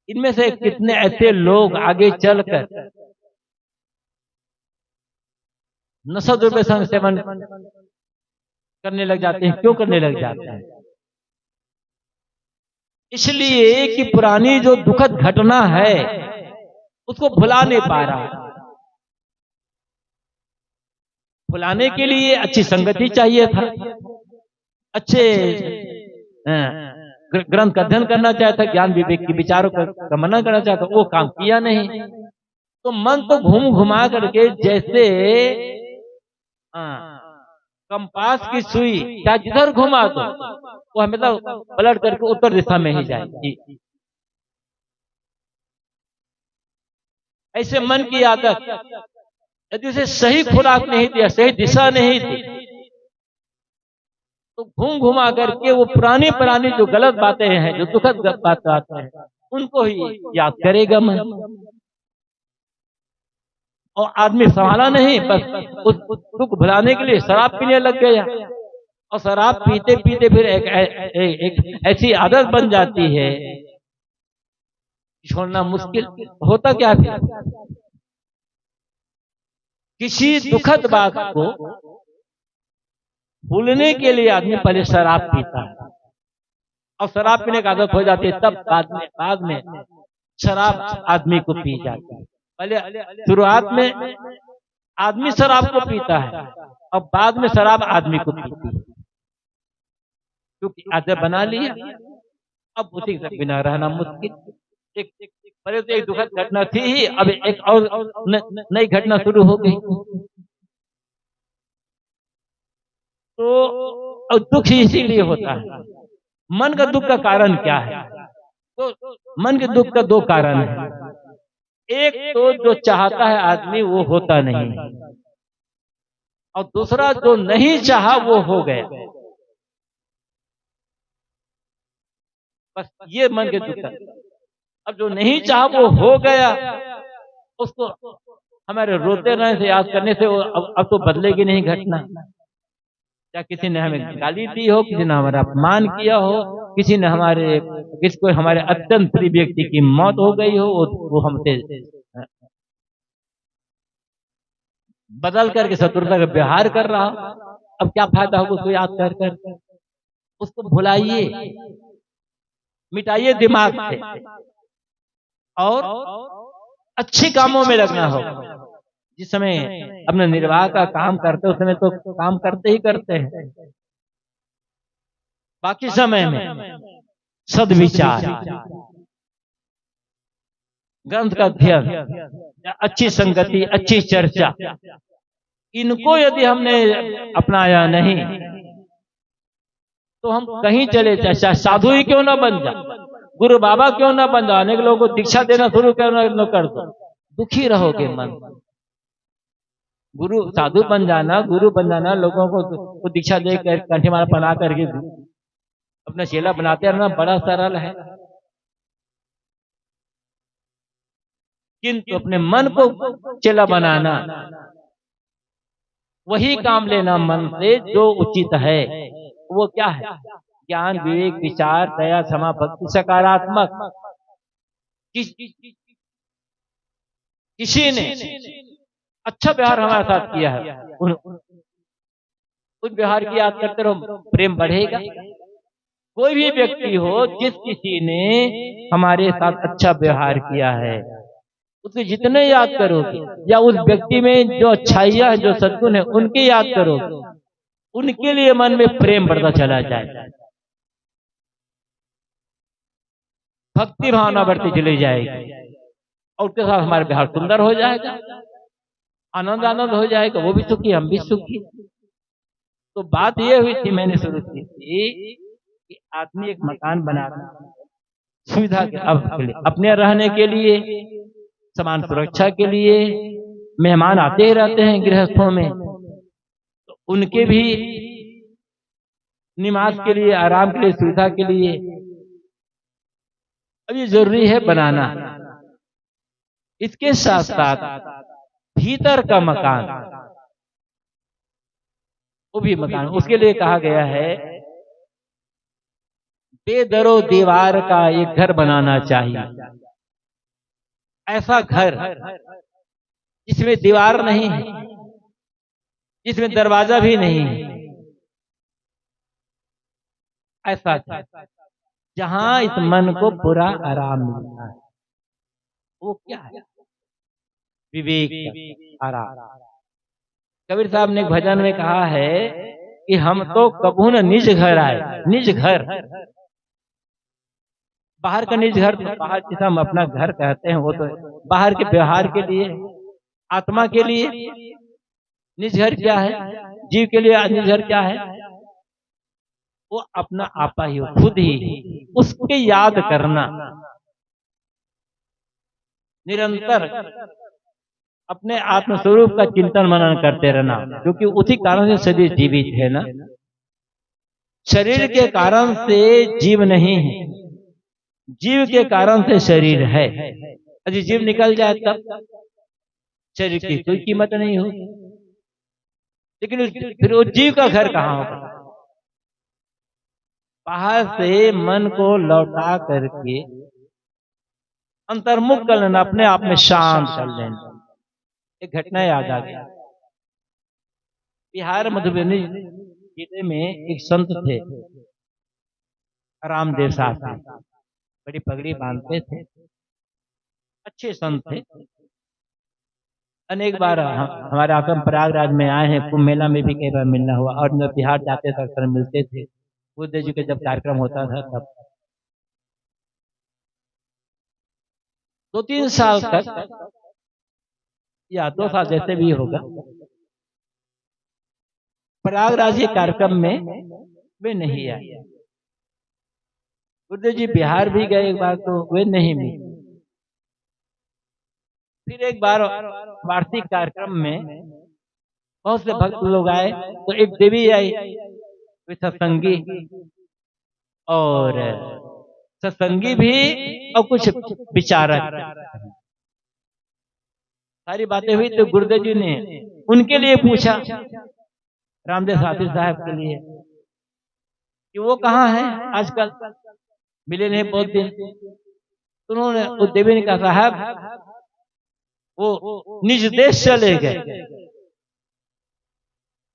इनमें से कितने ऐसे लोग आगे चलकर नशा द्रव्य सेवन करने लग जाते हैं। क्यों करने लग जाते हैं? इसलिए कि पुरानी जो दुखद घटना है उसको भुला नहीं पा रहा। भुलाने के लिए अच्छी संगति चाहिए था, अच्छे ग्रंथ का अध्ययन करना चाहता, ज्ञान विवेक के विचारों का मनन करना चाहता, वो काम किया नहीं। तो मन तो घुमा करके जैसे कंपास की सुई क्या जिधर घुमा दो वो हमेशा पलट करके उत्तर दिशा में ही जाएगी। ऐसे मन की आदत, यदि उसे सही खुराक नहीं दिया, सही दिशा नहीं दी, तो घुमा करके वो पुरानी जो गलत बातें हैं, जो दुखद बातें हैं, उनको ही याद करेगा मन। और आदमी संभाला नहीं, बस उस दुख भुलाने के लिए शराब पीने लग गया, और शराब पीते पीते फिर एक ऐसी आदत बन जाती है छोड़ना मुश्किल होता। क्या फिर किसी दुखद बात को भूलने के लिए आदमी पहले शराब पीता है, और शराब पीने की आदत हो जाती है, तब बाद में शराब आदमी को पी जाती है। पहले शुरुआत में आदमी शराब को पीता है, और बाद में शराब आदमी को पीती है, क्योंकि आदत बना लिया। अब उसी के बिना रहना मुश्किल। पहले तो एक दुखद घटना थी ही, अब एक और नई घटना शुरू हो गई। तो दुख इसीलिए होता है। मन का दुख का कारण क्या है? तो मन के दुख का दो कारण है। एक तो जो चाहता है आदमी वो होता नहीं, और दूसरा जो नहीं चाहा वो हो गया। बस ये मन के दुख है। अब जो नहीं चाहा वो हो गया, उसको हमारे रोते रहने से, याद करने से वो अब तो बदलेगी नहीं घटना। या किसी ने हमें गाली दी हो, किसी ने हमारा अपमान किया हो, किसी ने हमारे अत्यंत प्रिय व्यक्ति की मौत हो गई हो, वो हमसे बदल करके शत्रुता का व्यवहार कर रहा हो, अब क्या फायदा होगा उसको याद कर उसको भुलाइए, मिटाइए दिमाग से, और अच्छे कामों में लगना हो। जिस समय अपने निर्वाह का काम करते उस समय तो काम करते ही करते हैं, बाकी समय में सद्विचार, ग्रंथ का अध्ययन, अच्छी संगति, अच्छी चर्चा, इनको यदि हमने अपनाया नहीं तो हम कहीं चले चाहे साधु ही क्यों ना बन जा, गुरु बाबा क्यों ना बन जा, अनेक लोगों को दीक्षा देना शुरू क्यों ना कर दो, दुखी रहोगे मन। गुरु साधु बन जाना, गुरु बन जाना, लोगों को दीक्षा दे कर कंठी माला बना करके अपना चेला बनाते रहना बड़ा सरल है, किंतु अपने मन को चेला बनाना, वही काम लेना मन से जो उचित है, वो क्या है? ज्ञान, विवेक, विचार, दया, क्षमा, भक्ति, सकारात्मक। किसी ने अच्छा व्यवहार हमारे साथ किया है, उस व्यवहार की याद करते रहो, प्रेम बढ़ेगा। कोई भी व्यक्ति हो, जिस किसी ने हमारे साथ अच्छा व्यवहार किया है, उसके जितने याद करोगे, या उस व्यक्ति में जो अच्छाइयां है, जो सद्गुण है, उनके याद करोगे, उनके लिए मन में प्रेम बढ़ता चला जाए, भक्ति भावना बढ़ती चली जाएगी, और उसके साथ हमारा व्यवहार सुंदर हो जाएगा, आनंद आनंद हो जाएगा, वो भी सुखी, हम भी सुखी। तो बात ये हुई थी, मैंने शुरू की थी कि आदमी एक मकान बनाना सुविधा के लिए, अपने रहने के लिए, समान सुरक्षा के लिए, मेहमान आते ही रहते हैं गृहस्थों में, तो उनके भी निवास के लिए, आराम के लिए, सुविधा के लिए अब ये जरूरी है बनाना। इसके साथ साथ भीतर का मकान, वो भी मकान, उसके लिए कहा गया है बेदरो दीवार का एक घर बनाना चाहिए। ऐसा घर जिसमें दीवार नहीं है, जिसमें दरवाजा भी नहीं है, ऐसा जहां इस मन को पूरा आराम मिलता है। वो क्या है? विवेक, आराम। कबीर साहब ने एक भजन में कहा है कि हम तो कबू न निज घर आए। निज घर, बाहर का निज घर, बाहर जिसे हम अपना घर कहते हैं, वो तो बाहर के व्यवहार के लिए, आत्मा के लिए। निज घर क्या है? जीव के लिए निज घर क्या है? वो अपना आपा ही हो, खुद ही, उसके याद करना, निरंतर अपने आत्मस्वरूप का चिंतन मनन करते रहना, क्योंकि उसी कारण से शरीर जीवित है ना। शरीर के कारण से जीव नहीं है, जीव के कारण से शरीर है। यदि जीव निकल जाए तब शरीर की कोई कीमत नहीं हो। लेकिन फिर वो जीव का घर कहाँ होगा? बाहर से मन को लौटा करके अंतर्मुख कर लेना, अपने आप में शांत कर लेना। एक घटना याद आ गई। बिहार मधुबनी जिले में एक संत थे, रामदेव साहब, बड़ी पगड़ी बांधते थे, अच्छे संत थे। अनेक बार हमारे आश्रम प्रयागराज में आए हैं, कुंभ मेला में भी कई बार मिलना हुआ, और जब बिहार जाते थे अक्सर मिलते थे। बुद्ध जी के जब कार्यक्रम होता था तब 2-3 साल तक, या 2 साल जैसे भी होगा, प्रयागराज के कार्यक्रम में वे नहीं आए। बुद्ध जी बिहार भी गए एक बार, तो वे नहीं मिले। फिर एक बार वार्षिक कार्यक्रम में बहुत से भक्त लोग आए, तो एक देवी आई, वे सत्संगी, और सत्संगी भी और कुछ विचारक, सारी बातें हुई। तो गुरुदेव जी ने उनके लिए पूछा, रामदेव साथी साहब के लिए, कि वो कहाँ है आजकल, मिले नहीं बहुत दिन। तो उन्होंने, उस देवी ने कहा, साहब वो निज देश चले गए।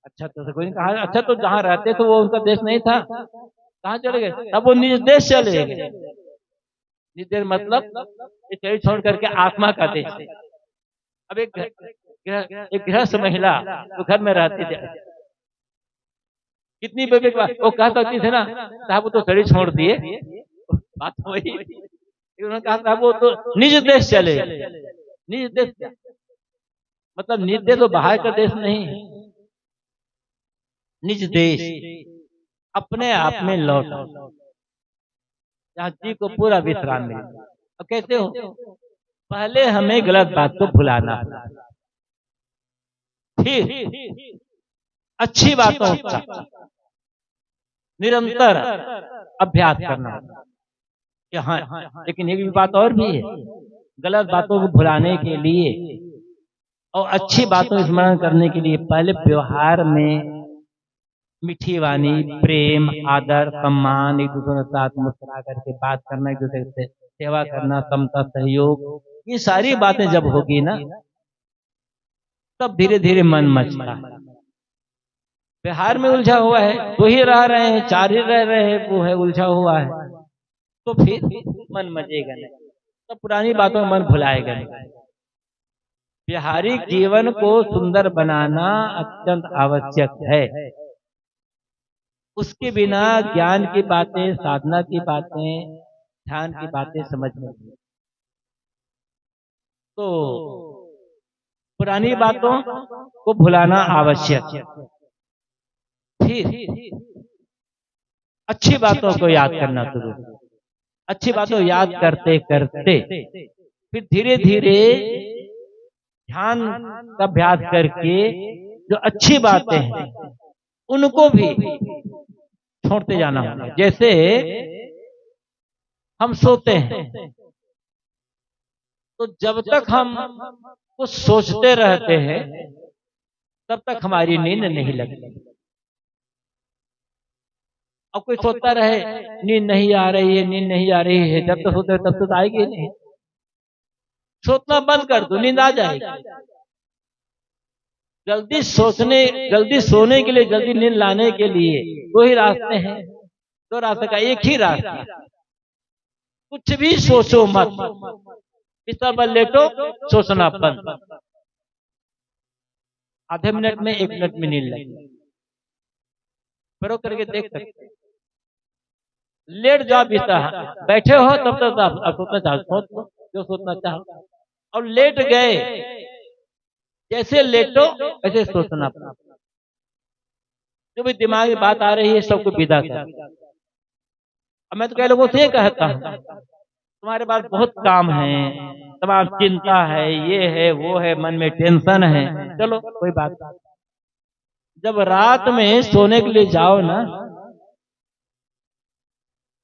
अच्छा, तो कोई ने कहा, अच्छा तो जहाँ रहते थे वो उनका देश नहीं था, कहाँ चले गए? अब वो निज देश चले गए। निज देश मतलब शरीर छोड़ करके आत्मा का देश। अब एक गृहस्थ महिला तो घर में रहती थी, कितनी विवेक, वो कह सकती थी ना, साहब वो तो शरीर छोड़ दिए, बात वही। उन्होंने कहा था वो तो निज देश चले। निज देश मतलब निज देश तो बाहर का देश नहीं है, निज देश अपने आप में लौट, जहाँ जी को पूरा विश्राम मिले। और कैसे हो? पहले हमें गलत बात को भुलाना, फिर अच्छी बातों का निरंतर अभ्यास करना। कि हाँ, लेकिन एक भी बात और भी है, गलत बातों को भुलाने के लिए और अच्छी बातों को स्मरण करने के लिए पहले व्यवहार में मीठी वाणी, प्रेम, आदर, सम्मान, एक दूसरे के साथ मुस्कुरा करके बात करना, एक दूसरे से सेवा करना, समता, सहयोग, ये सारी बातें जब होगी ना, तब धीरे धीरे मन मचता है। व्यवहार में उलझा हुआ है, दो ही रह रहे हैं, चार ही रह रहे हैं, वो है उलझा हुआ है, तो फिर मन मचेगा नहीं, तो पुरानी बातों में मन भुलाएगा नहीं। व्यवहारिक जीवन को सुंदर बनाना अत्यंत आवश्यक है। उसके बिना ज्ञान की बातें, साधना की बातें, ध्यान की बातें समझ में नहीं। तो पुरानी बातों को भुलाना आवश्यक है, फिर अच्छी बातों को याद करना शुरू। अच्छी बातों याद करते करते फिर धीरे धीरे ध्यान का अभ्यास करके जो अच्छी बातें हैं उनको भी छोड़ते जाना होगा। जैसे हम सोते हैं तो जब तक हम कुछ सोचते रहते हैं तब तक हमारी नींद नहीं लगती। अब कोई सोचता रहे नींद नहीं आ रही है, नींद नहीं आ रही है, जब तक सोते तब तक आएगी नहीं। सोचना बंद कर दो, नींद आ जाएगी। जल्दी सोने के लिए, जल्दी नींद लाने के लिए दो ही रास्ते हैं, दो रास्ते का एक ही रास्ता। कुछ भी सोचो मत, बिस्तर पर लेटो, सोचना बंद। आधे मिनट में, 1 मिनट में नींद लगे, प्रयोग करके देख सकते। लेट जाओ बिस्तर, बैठे हो तब तक आप सोचना चाहो, सोच लो जो सोचना चाहो, और लेट गए, जैसे लेटो ऐसे सोचना। जो भी दिमाग में बात आ रही है सबको विदा कर। अब मैं तो कई लोगों से ये कहता हूँ, तुम्हारे पास बहुत काम है, तमाम चिंता है, ये है वो है, मन में टेंशन है, चलो कोई बात नहीं। जब रात में सोने के लिए जाओ ना,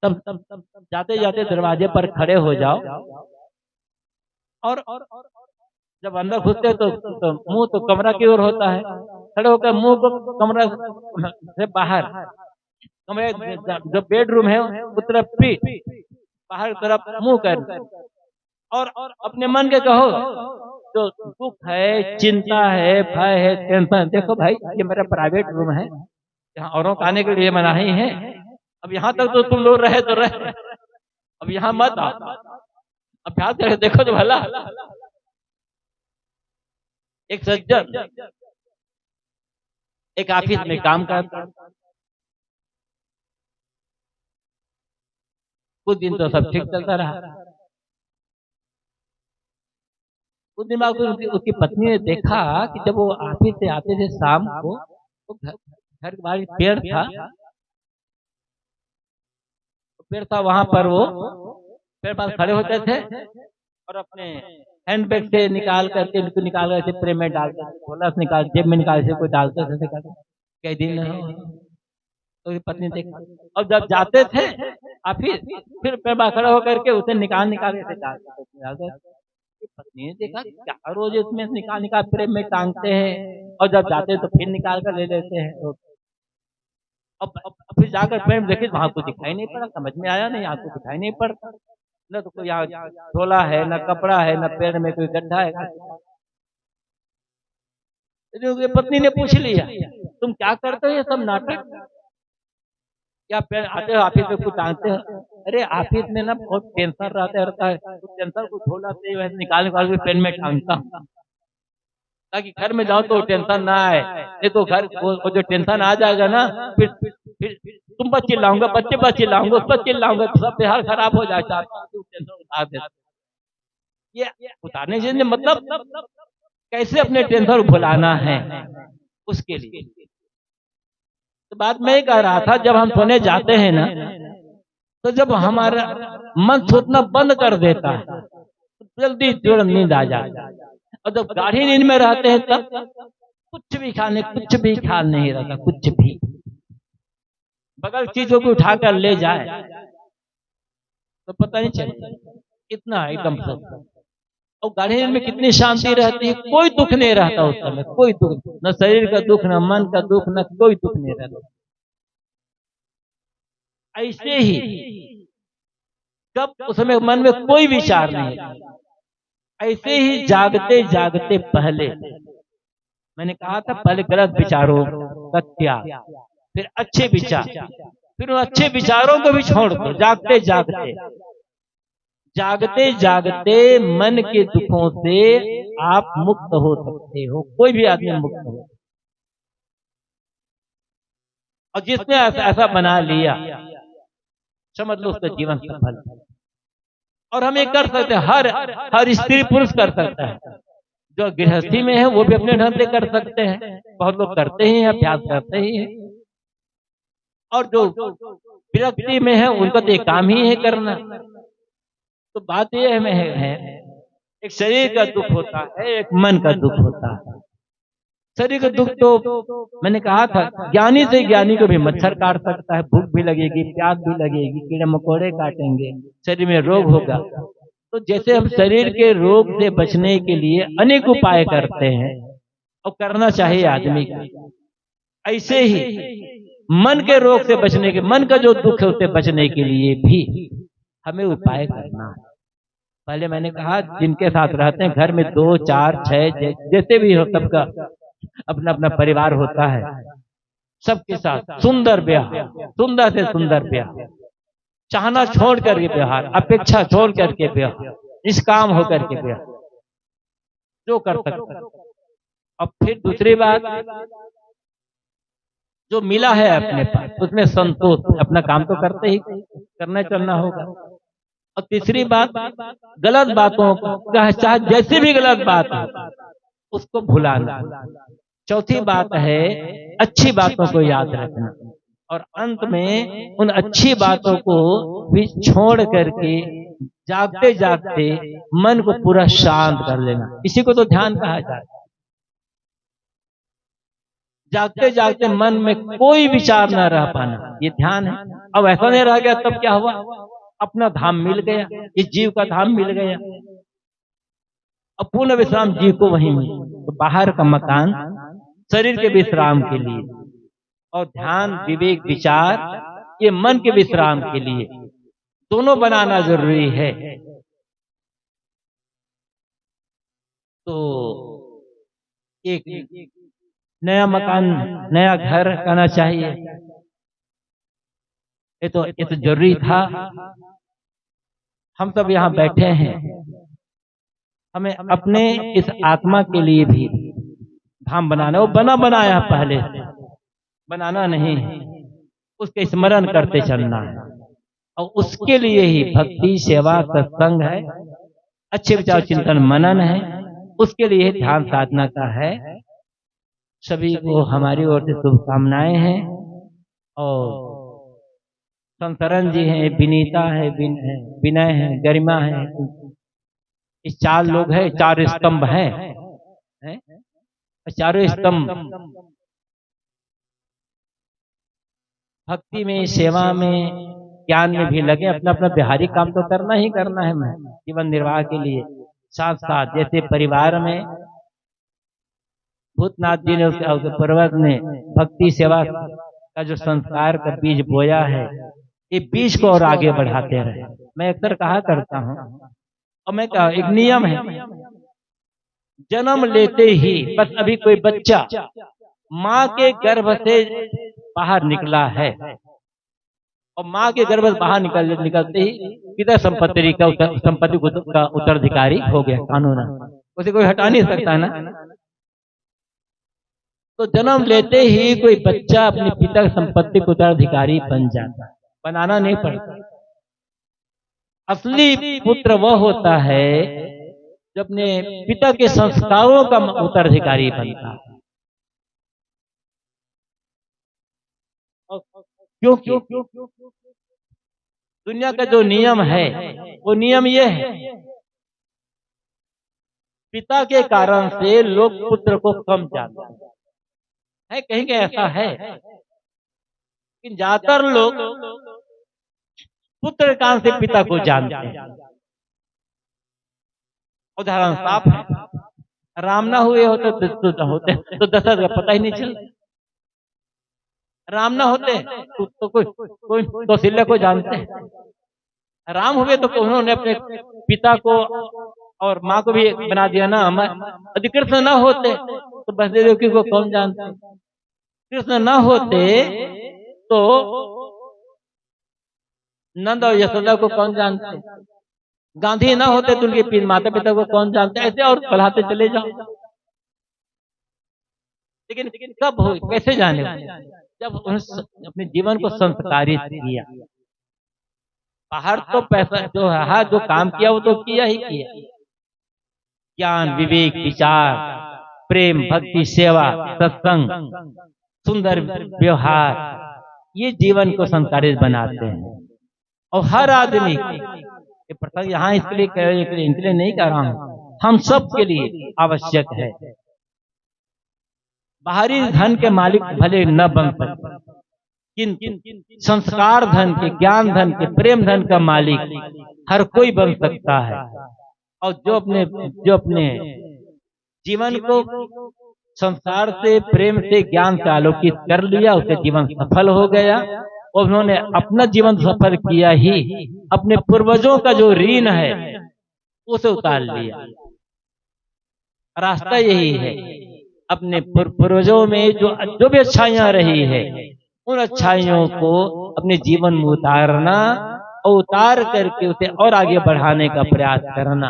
तब जाते जाते दरवाजे पर खड़े हो जाओ, और जब अंदर घुसते तो मुंह तो कमरा की ओर होता है, खड़े होकर मुंह को कमरा से बाहर, कमरे जो बेडरूम है उस तरफ पीठ, बाहर तरफ मुंह कर, और अपने मन के कहो जो दुख है, चिंता है, भय है, टेंशन, देखो भाई ये मेरा प्राइवेट रूम है, यहाँ औरों को आने के लिए मनाही है, अब यहाँ तक तो तुम लोग रहे तो रहे, अब यहाँ मत आओ, अभ्यास करके देखो तो भला। एक सज्जन एक ऑफिस में काम करता, कुछ दिन तो सब ठीक चलता रहा। कुछ दिन बाद उसकी पत्नी ने देखा कि जब वो ऑफिस से आते थे शाम को, तो घर के बाहर पेड़ था, पेड़ था, वहां पर वो पेड़ पास खड़े होते थे और अपने हैंडबैग से निकाल करके उनको निकाल करके प्रेम में डालते थे, थोड़ा सा निकाल जेब में निकाल से कोई डालते थे। कई दिन तो पत्नी देखा, और जब जाते थे ऑफिस फिर पैर खड़ा होकर के उसे निकाल के डालते। पत्नी ने देखा क्या रोज इसमें निकाल प्रेम में टांगते हैं, और जब जाते तो फिर निकाल कर ले लेते हैं। अब फिर जाकर प्रेम देखे वहां को दिखाई नहीं पड़ा, समझ में आया नहीं, आपको दिखाई नहीं पड़ता, न तो कोई यहाँ झोला है, न कपड़ा है, न पैर में कोई गड्ढा है। पत्नी ने पूछ लिया तुम क्या करते हो ये सब नाटक, क्या पैर आते हो ऑफिस में कुछ टांगते हो? अरे ऑफिस में ना बहुत टेंशन रहता है, कुछ टेंशन को झोला से वैसे निकाल के पेन में टांगता हूँ ताकि घर में जाओ तो टेंशन ना आए, नहीं तो घर वो जो टेंशन आ जाएगा ना, फिर तुम पर चिल्लाऊंगा, बच्चे पर चिल्लाऊंगा, उस पर चिल्लाऊंगा, सब बिहार खराब हो जाता है। आ देते। ये उतारने से मतलब कैसे अपने टेंशन भुलाना है उसके लिए। तो बात मैं कह रहा था, जब हम सोने जाते हैं ना, तो जब हमारा मन सोचना बंद कर देता है तो जल्दी तुरंत नींद आ जाती है। और जब गाढ़ी नींद में रहते हैं तब कुछ भी ख्याल नहीं रहता, कुछ भी। बगल चीजों को उठाकर ले जाए तो पता नहीं चलता, कितना एकदम सब। और गाढ़ी नींद में कितनी शांति रहती है, कोई दुख नहीं रहता उस समय, कोई दुख, न शरीर का दुख, न मन का दुख, न कोई दुख नहीं रहता। ऐसे ही कब उस समय मन में कोई विचार नहीं, ऐसे ही जागते जागते पहले मैंने कहा था, पहले गलत विचारों का त्याग, फिर अच्छे विचार, फिर उन अच्छे विचारों को भी छोड़ दो। जागते जागते जागते जागते मन के दुखों से आप मुक्त हो सकते हो, कोई भी आदमी मुक्त हो। और जिसने ऐसा बना लिया समझ लो उसका जीवन सफल। और हम ये कर सकते हैं, हर स्त्री पुरुष कर सकता है। जो गृहस्थी में है वो भी अपने ढंग से कर सकते हैं, बहुत लोग करते ही हैं, अभ्यास करते ही हैं। और जो विरक्ति में है उनका तो एक काम ही है करना। तो बात यह में है, एक शरीर का दुख होता है, एक मन का दुख होता है। शरीर का दुख तो मैंने कहा था, ज्ञानी से ज्ञानी को भी मच्छर काट सकता है, भूख भी लगेगी, प्यास भी लगेगी, कीड़े मकोड़े काटेंगे, शरीर में रोग होगा। तो जैसे हम शरीर के रोग से बचने के लिए अनेक उपाय करते हैं और करना चाहिए आदमी को, ऐसे ही मन के रोग से बचने के, मन का जो दुख है उससे बचने के लिए भी हमें उपाय करना है। पहले मैंने कहा, जिनके साथ रहते हैं घर में 2, 4, 6 जैसे भी हो, सबका अपना अपना परिवार होता है, सबके साथ सुंदर ब्याह, सुंदर से सुंदर ब्याह, चाहना छोड़ करके व्यवहार, अपेक्षा छोड़ करके ब्याह, निष्काम होकर के ब्याह, जो कर सकते। और फिर दूसरी बात, जो मिला है अपने पास उसमें संतोष, अपना काम तो करते ही करना चलना होगा। और तीसरी बात, गलत बातों को, चाहे जैसी भी गलत बात हो उसको भुलाना। चौथी बात है अच्छी बातों को याद रखना। और अंत में उन अच्छी बातों को भी छोड़ करके जागते जागते मन को पूरा शांत कर लेना, इसी को तो ध्यान कहा जाता है। जागते जागते मन में कोई विचार न रह पाना, ये ध्यान है। अब ऐसा नहीं रह गया तब क्या हुआ, अपना धाम मिल गया, इस जीव का धाम मिल गया। अब पूर्ण विश्राम जीव को वहीं मिल, तो बाहर का मकान शरीर के विश्राम के लिए, और ध्यान, विवेक, विचार ये मन के विश्राम के लिए, दोनों बनाना जरूरी है। तो एक नया मकान, नया घर करना चाहिए, ये तो जरूरी था। हम सब यहाँ बैठे हैं, हमें अपने इस आत्मा के लिए भी धाम बनाना, वो बना बनाया पहले, बनाना नहीं, उसके स्मरण करते चलना है। और उसके लिए ही भक्ति, सेवा, सत्संग है, अच्छे विचार, चिंतन, मनन है, उसके लिए ध्यान साधना का है। सभी को हमारी ओर से शुभकामनाएं हैं। और संतरण जी हैं, विनीता है, विनय है, गरिमा है, इस 4 लोग हैं, 4 स्तंभ हैं, चारों स्तंभ भक्ति में, सेवा में, ज्ञान में भी लगे। अपना अपना व्यवहारिक काम तो करना ही करना है मैं जीवन निर्वाह के लिए। साथ साथ जैसे परिवार में भूतनाथ जी ने, उसके पर्वत ने भक्ति सेवा का जो संस्कार का बीज बोया है, ये बीज को और आगे बढ़ाते रहे। मैं अक्सर कहा करता हूँ, और मैं कहा एक नियम है, जन्म लेते ही बस अभी कोई बच्चा माँ के गर्भ से बाहर निकला है, और माँ के गर्भ से बाहर निकलते ही पिता संपत्ति का उत्तराधिकारी हो गया कानून, उसे कोई हटा नहीं सकता ना। तो जन्म लेते ही कोई बच्चा अपने पिता संपत्ति का उत्तराधिकारी बन जाता है, बनाना नहीं पड़ता। असली पुत्र वह होता है जो अपने पिता के संस्कारों का उत्तराधिकारी बनता है। क्योंकि दुनिया का जो नियम है वो नियम ये है, पिता के कारण से लोग पुत्र को कम जानते हैं। कहीं कहीं ऐसा है, लेकिन ज्यादातर लोग पुत्र के कारण से पिता को जानते हैं। उदाहरण साफ है, राम ना हुए होते तो दशरथ का पता ही नहीं चलता। राम ना होते तो कोई कौशल्या को जानते हैं। राम हुए तो उन्होंने अपने पिता को और माँ को भी बना दिया ना अमर। यदि कृष्ण न होते तो वसुदेव को कौन जानते? कृष्ण न होते तो नंद और यशोदा को कौन जानते? गांधी ना होते तो उनके माता पिता को कौन जानते? ऐसे और बढ़ाते चले जाओ। लेकिन कब हो, कैसे जाने? जब अपने जीवन को संस्कारित किया। बाहर तो पैसा जो है, जो काम किया वो तो किया ही किया। ज्ञान, विवेक, विचार, प्रेम, भक्ति, सेवा, सत्संग, सुंदर व्यवहार, ये जीवन को संस्कारित बनाते हैं। और हर आदमी ये प्रसंग यहाँ इसलिए नहीं कह रहा हूँ, हम सब के लिए आवश्यक है। बाहरी धन के मालिक भले न बन सकते, किंतु संस्कार धन के, ज्ञान धन के, प्रेम धन का मालिक हर कोई बन सकता है। और जो अपने जीवन को संसार से, प्रेम से, ज्ञान से आलोकित कर लिया, उसका जीवन सफल हो गया। और उन्होंने अपना जीवन सफल किया ही, अपने पूर्वजों का जो ऋण है उसे उतार लिया। रास्ता यही है, अपने पूर्वजों में जो भी अच्छाइयां रही है उन अच्छाइयों को अपने जीवन में उतारना और उतार करके उसे और आगे बढ़ाने का प्रयास करना।